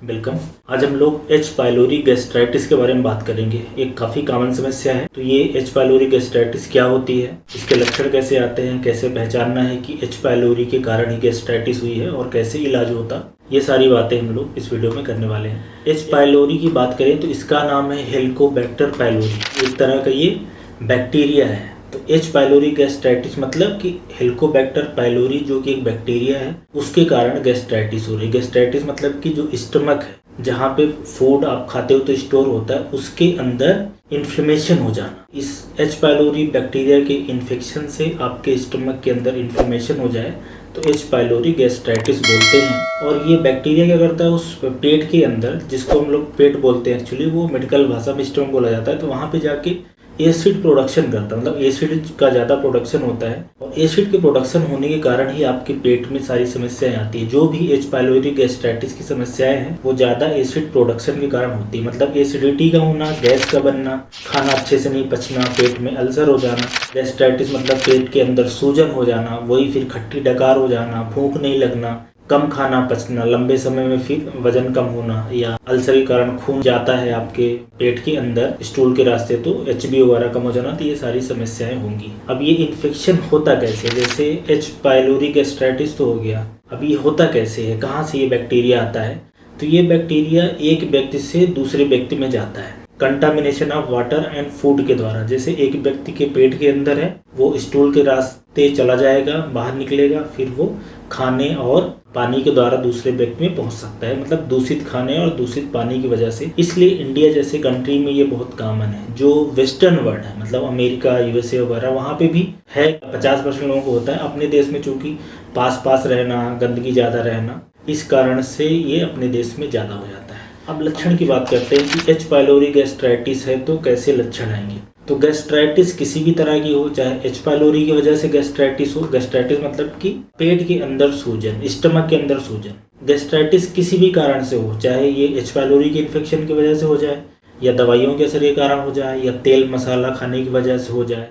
Welcome. आज हम लोग एच पाइलोरी गैस्ट्राइटिस के बारे में बात करेंगे। एक काफ़ी कॉमन समस्या है। तो ये एच पाइलोरी गैस्ट्राइटिस क्या होती है, इसके लक्षण कैसे आते हैं, कैसे पहचानना है कि एच पाइलोरी के कारण ही गैस्ट्राइटिस हुई है और कैसे इलाज होता, ये सारी बातें हम लोग इस वीडियो में करने वाले हैं। एच पाइलोरी की बात करें तो इसका नाम है हेलिकोबैक्टर पाइलोरी। एक तरह का ये बैक्टीरिया है। तो एच पाइलोरी गैस्ट्राइटिस मतलब कि हेलिकोबैक्टर पाइलोरी जो कि एक बैक्टीरिया है उसके कारण गैस्ट्राइटिस हो रही है। गैस्ट्राइटिस मतलब कि जो स्टमक है जहाँ पे फूड आप खाते हो तो स्टोर होता है उसके अंदर इन्फ्लेमेशन हो जाना। इस एच पाइलोरी बैक्टीरिया के इन्फेक्शन से आपके स्टमक के अंदर इन्फ्लेमेशन हो जाए तो एच पाइलोरी गैस्ट्राइटिस बोलते हैं। और ये बैक्टीरिया क्या करता है, उस पेट के अंदर, जिसको हम लोग पेट बोलते हैं एक्चुअली, वो मेडिकल भाषा में स्टमक बोला जाता है, तो वहाँ पे जाके एसिड प्रोडक्शन करता है। मतलब एसिड का ज़्यादा प्रोडक्शन होता है और एसिड के प्रोडक्शन होने के कारण ही आपके पेट में सारी समस्याएं आती है। जो भी एच पाइलोरी गैस्ट्राइटिस की समस्याएं हैं वो ज़्यादा एसिड प्रोडक्शन के कारण होती है। मतलब एसिडिटी का होना, गैस का बनना, खाना अच्छे से नहीं पचना, पेट में अल्सर हो जाना। गैस्ट्राइटिस मतलब पेट के अंदर सूजन हो जाना, वही फिर खट्टी डकार हो जाना, भूख नहीं लगना, कम खाना पचना, लंबे समय में फिर वजन कम होना, या अल्सर के कारण खून जाता है आपके पेट के अंदर स्टूल के रास्ते तो एचबी वगैरह कम हो जाना, तो ये सारी समस्याएं होंगी। अब ये इन्फेक्शन होता कैसे, जैसे एच पाइलोरी गैस्ट्राइटिस तो हो गया, अब ये होता कैसे है, कहाँ से ये बैक्टीरिया आता है। तो ये बैक्टीरिया एक व्यक्ति से दूसरे व्यक्ति में जाता है contamination of water and food के द्वारा। जैसे एक व्यक्ति के पेट के अंदर है, वो स्टूल के रास्ते चला जाएगा, बाहर निकलेगा, फिर वो खाने और पानी के द्वारा दूसरे व्यक्ति में पहुंच सकता है। मतलब दूषित खाने और दूषित पानी की वजह से। इसलिए इंडिया जैसे कंट्री में ये बहुत कॉमन है। जो वेस्टर्न वर्ल्ड है, मतलब अमेरिका, यूएसए वगैरह, वहाँ पे भी है, 50% लोगों को होता है। अपने देश में चूंकि पास पास रहना, गंदगी ज़्यादा रहना, इस कारण से ये अपने देश में ज़्यादा हो जाता है। अब लक्षण की बात करते हैं कि एच पाइलोरी गैस्ट्राइटिस है तो कैसे लक्षण आएंगे। तो गैस्ट्राइटिस किसी भी तरह की हो, चाहे एच पाइलोरी की वजह से गैस्ट्राइटिस हो। गैस्ट्राइटिस मतलब कि पेट के अंदर सूजन, स्टमक के अंदर सूजन। गैस्ट्राइटिस किसी भी कारण से हो, चाहे ये एच पाइलोरी के इन्फेक्शन की वजह से हो जाए, या दवाइयों के असर के कारण हो जाए, या तेल मसाला खाने की वजह से हो जाए,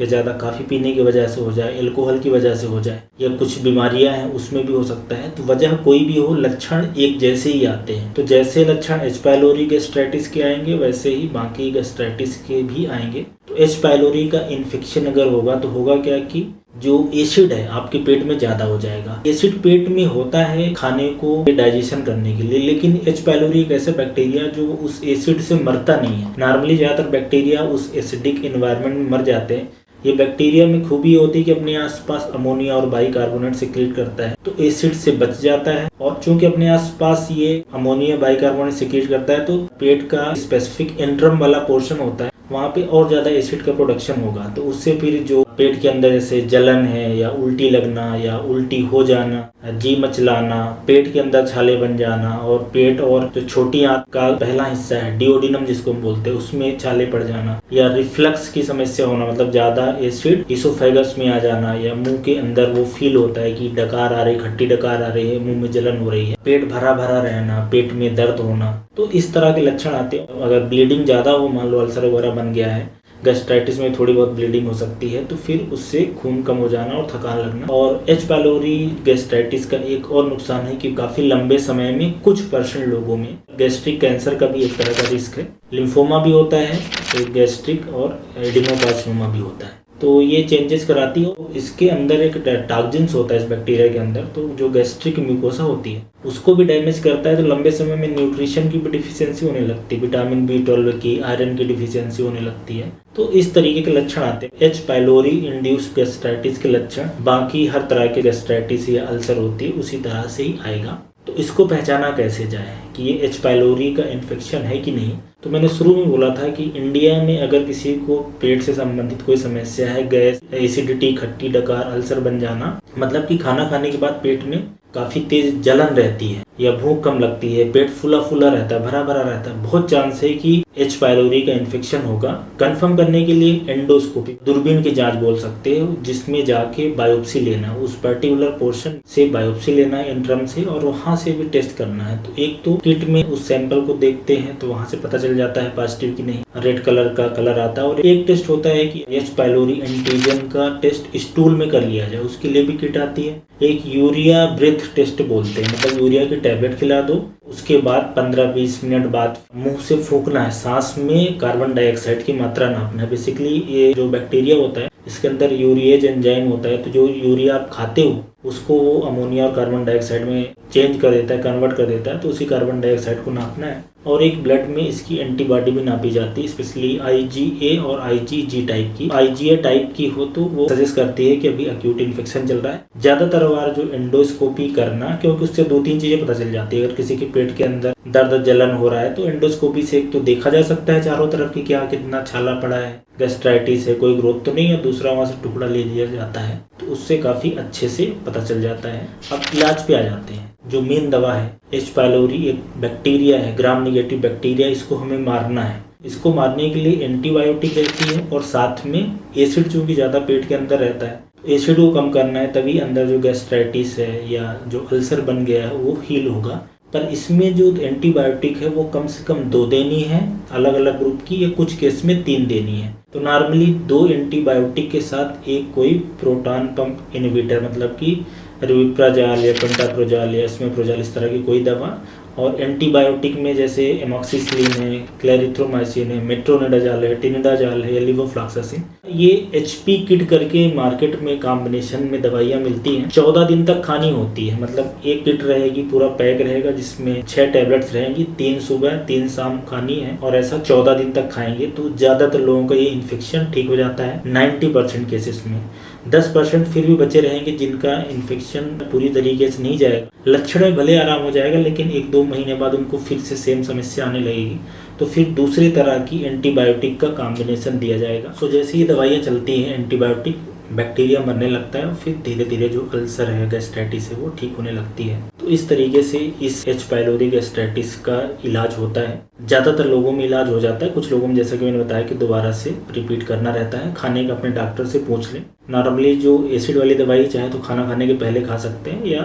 या ज़्यादा काफ़ी पीने की वजह से हो जाए, अल्कोहल की वजह से हो जाए, या कुछ बीमारियां हैं उसमें भी हो सकता है। तो वजह कोई भी हो, लक्षण एक जैसे ही आते हैं। तो जैसे लक्षण एच पाइलोरी गैस्ट्राइटिस के आएंगे वैसे ही बाकी गैस्ट्राइटिस के भी आएंगे। तो एच पाइलोरी का इन्फेक्शन अगर होगा तो होगा क्या कि जो एसिड है आपके पेट में ज़्यादा हो जाएगा। एसिड पेट में होता है खाने को डाइजेशन करने के लिए, लेकिन एच पाइलोरी एक ऐसा बैक्टीरिया जो उस एसिड से मरता नहीं है। नॉर्मली ज़्यादातर बैक्टीरिया उस एसिडिक एनवायरनमेंट में मर जाते हैं। ये बैक्टीरिया में खूबी होती है कि अपने आसपास अमोनिया और बाइकार्बोनेट सिक्रीट करता है, तो एसिड से बच जाता है। और चूंकि अपने आसपास ये अमोनिया बाइकार्बोनेट सिक्रीट करता है तो पेट का स्पेसिफिक एंट्रम वाला पोर्शन होता है, वहाँ पे और ज़्यादा एसिड का प्रोडक्शन होगा। तो उससे फिर जो पेट के अंदर जैसे जलन है, या उल्टी लगना, या उल्टी हो जाना, जी मचलाना, पेट के अंदर छाले बन जाना, और पेट और जो छोटी आंत का पहला हिस्सा है डिओडिनम जिसको हम बोलते हैं, उसमें छाले पड़ जाना, या रिफ्लक्स की समस्या होना, मतलब ज़्यादा एसिड इसोफेगस में आ जाना, या मुंह के अंदर वो फील होता है कि डकार आ रही, खट्टी डकार आ रही है, मुंह में जलन हो रही है, पेट भरा भरा रहना, पेट में दर्द होना, तो इस तरह के लक्षण आते हैं। अगर ब्लीडिंग ज़्यादा हो, मान लो अल्सर वगैरह बन गया है, गैस्ट्राइटिस में थोड़ी बहुत ब्लीडिंग हो सकती है, तो फिर उससे खून कम हो जाना और थकान लगना। और एच पाइलोरी गैस्ट्राइटिस का एक और नुकसान है कि काफ़ी लंबे समय में कुछ % लोगों में गैस्ट्रिक कैंसर का भी एक तरह का रिस्क है। लिम्फोमा भी होता है, तो गैस्ट्रिक और एडिनोकार्सिनोमा भी होता है। तो ये चेंजेस कराती है। इसके अंदर एक टॉक्सिन्स होता है इस बैक्टीरिया के अंदर, तो जो गैस्ट्रिक म्यूकोसा होती है उसको भी डैमेज करता है। तो लंबे समय में न्यूट्रिशन की भी डिफिशियंसी होने लगती है, विटामिन B12 की, आयरन की डिफिशियंसी होने लगती है। तो इस तरीके के लक्षण आते हैं एच पाइलोरी इंड्यूस्ड गैस्ट्राइटिस के लक्षण। बाकी हर तरह के गैस्ट्राइटिस या अल्सर होती है उसी तरह से ही आएगा। तो इसको पहचाना कैसे जाए कि ये एच पाइलोरी का इन्फेक्शन है कि नहीं। तो मैंने शुरू में बोला था कि इंडिया में अगर किसी को पेट से संबंधित कोई समस्या है, गैस, एसिडिटी, खट्टी डकार, अल्सर बन जाना, मतलब कि खाना खाने के बाद पेट में काफ़ी तेज जलन रहती है, या भूख कम लगती है, पेट फूला फूला रहता है, भरा भरा रहता है, बहुत चांस है कि एच पाइलोरी का इन्फेक्शन होगा। कंफर्म करने के लिए एंडोस्कोपी, दूरबीन की जांच बोल सकते हो, जिसमें जाके बायोप्सी लेना, उस पर्टिकुलर पोर्शन से बायोप्सी लेना है इंट्रम से, और वहाँ से भी टेस्ट करना है। तो एक तो किट में उस सैंपल को देखते हैं तो वहाँ से पता चल जाता है पॉजिटिव कि नहीं, रेड कलर का कलर आता है। और एक टेस्ट होता है कि एच पाइलोरी एंटीजन का टेस्ट स्टूल में कर लिया जाए, उसके लिए भी किट आती है। एक यूरिया ब्रेथ टेस्ट बोलते हैं, मतलब यूरिया के टैबलेट खिला दो। उसके बाद 15-20 मिनट बाद मुंह से फूंकना है, सांस में कार्बन डाइऑक्साइड की मात्रा नापना है। बेसिकली ये जो बैक्टीरिया होता है इसके अंदर यूरिएज एंजाइम होता है, तो जो यूरिया आप खाते हो उसको वो अमोनिया और कार्बन डाइऑक्साइड में चेंज कर देता है, कन्वर्ट कर देता है, तो उसी कार्बन डाइऑक्साइड को नापना है। और एक ब्लड में इसकी एंटीबॉडी भी नापी जाती है, स्पेशली IgA और IgG टाइप की। IgA टाइप की हो तो वो सजेस्ट करती है कि अभी एक्यूट इन्फेक्शन चल रहा है। ज्यादातर बार जो एंडोस्कोपी करना, क्योंकि उससे 2-3 चीजें पता चल जाती है। अगर किसी के पेट के अंदर दर्द जलन हो रहा है तो एंडोस्कोपी से एक तो देखा जा सकता है चारों तरफ की क्या कितना छाला पड़ा है, गैस्ट्राइटिस है, कोई ग्रोथ तो नहीं है, दूसरा वहां से टुकड़ा ले लिया जाता है, तो उससे काफी अच्छे से पता चल जाता है। अब इलाज पे आ जाते हैं। जो मेन दवा है H. पायलोरी एक बैक्टीरिया है, ग्राम नेगेटिव बैक्टीरिया, इसको हमें मारना है। इसको मारने के लिए एंटीबायोटिक रहती है और साथ में एसिड जो कि ज़्यादा पेट के अंदर रहता है, एसिड को कम करना है, तभी अंदर जो गैस्ट्राइटिस है या जो अल्सर बन गया है वो हील होगा। पर इसमें जो एंटीबायोटिक है वो कम से कम 2 देनी है अलग अलग ग्रुप की, या कुछ केस में 3 देनी है। तो नॉर्मली 2 एंटीबायोटिक के साथ एक कोई प्रोटॉन पंप इनहिबिटर, मतलब कि रिविप्राजॉल या पेंटाप्रोजॉल या एस्मेप्रोजॉल, इस तरह की कोई दवा। और एंटीबायोटिक में जैसे एमॉक्सिसिलिन है, क्लेरिथ्रोमाइसिन है, मेट्रोनिडाजॉल है, टिनिडाजॉल है या लिवोफ्लॉक्सासिन। ये HP किट करके मार्केट में कॉम्बिनेशन में दवाइयाँ मिलती हैं। 14 दिन तक खानी होती है, मतलब एक किट रहेगी, पूरा पैक रहेगा जिसमें 6 टैबलेट्स रहेंगी, 3 सुबह 3 शाम खानी है, और ऐसा 14 दिन तक खाएंगे तो ज़्यादातर लोगों का ये इन्फेक्शन ठीक हो जाता है 90% केसेस में। 10% फिर भी बचे रहेंगे जिनका इन्फेक्शन पूरी तरीके से नहीं जाएगा, लक्षण में भले आराम हो जाएगा लेकिन 1-2 महीने बाद उनको फिर से सेम समस्या आने लगेगी, तो फिर दूसरी तरह की एंटीबायोटिक का कॉम्बिनेशन दिया जाएगा। सो जैसे ये दवाइयाँ चलती हैं एंटीबायोटिक, बैक्टीरिया मरने लगता है और फिर धीरे धीरे जो अल्सर है, गैस्ट्राइटिस है, वो ठीक होने लगती है। तो इस तरीके से इस H. पायलोरी गैस्ट्राइटिस का इलाज होता है। ज़्यादातर लोगों में इलाज हो जाता है, कुछ लोगों में जैसा कि मैंने बताया कि दोबारा से रिपीट करना रहता है। खाने का अपने डॉक्टर से पूछ लें। नॉर्मली जो एसिड वाली दवाई चाहे तो खाना खाने के पहले खा सकते हैं या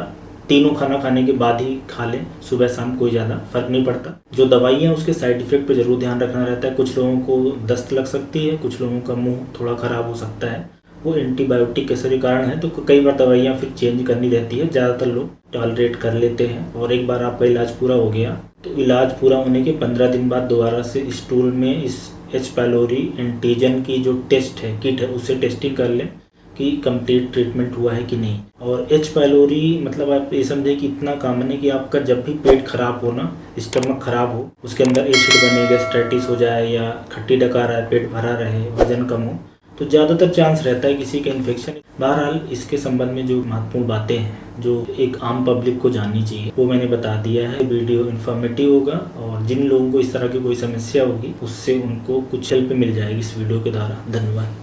तीनों खाना खाने के बाद ही खा लें, सुबह शाम कोई ज़्यादा फर्क नहीं पड़ता। जो दवाइयाँ उसके साइड इफेक्ट पे जरूर ध्यान रखना रहता है। कुछ लोगों को दस्त लग सकती है, कुछ लोगों का मुंह थोड़ा ख़राब हो सकता है, वो एंटीबायोटिक के सभी कारण है। तो कई बार दवाइयाँ फिर चेंज करनी रहती है, ज़्यादातर लोग टॉलरेट कर लेते हैं। और एक बार आपका इलाज पूरा हो गया तो इलाज पूरा होने के 15 दिन बाद दोबारा से स्टूल में इस H. पायलोरी एंटीजन की जो टेस्ट है, किट है, उससे टेस्टिंग कर लें कि कंप्लीट ट्रीटमेंट हुआ है कि नहीं। और H. पायलोरी मतलब आप ये समझे कि इतना कॉमन है कि आपका जब भी पेट खराब हो ना, स्टमक खराब हो, उसके अंदर एसिड बने, गैस्ट्राइटिस हो जाए या खट्टी डकार है, पेट भरा रहे, वजन कम हो, तो ज़्यादातर चांस रहता है किसी का इन्फेक्शन। बहरहाल इसके संबंध में जो महत्वपूर्ण बातें हैं जो एक आम पब्लिक को जाननी चाहिए वो मैंने बता दिया है। वीडियो इन्फॉर्मेटिव होगा और जिन लोगों को इस तरह की कोई समस्या होगी उससे उनको कुछ हेल्प मिल जाएगी इस वीडियो के द्वारा। धन्यवाद।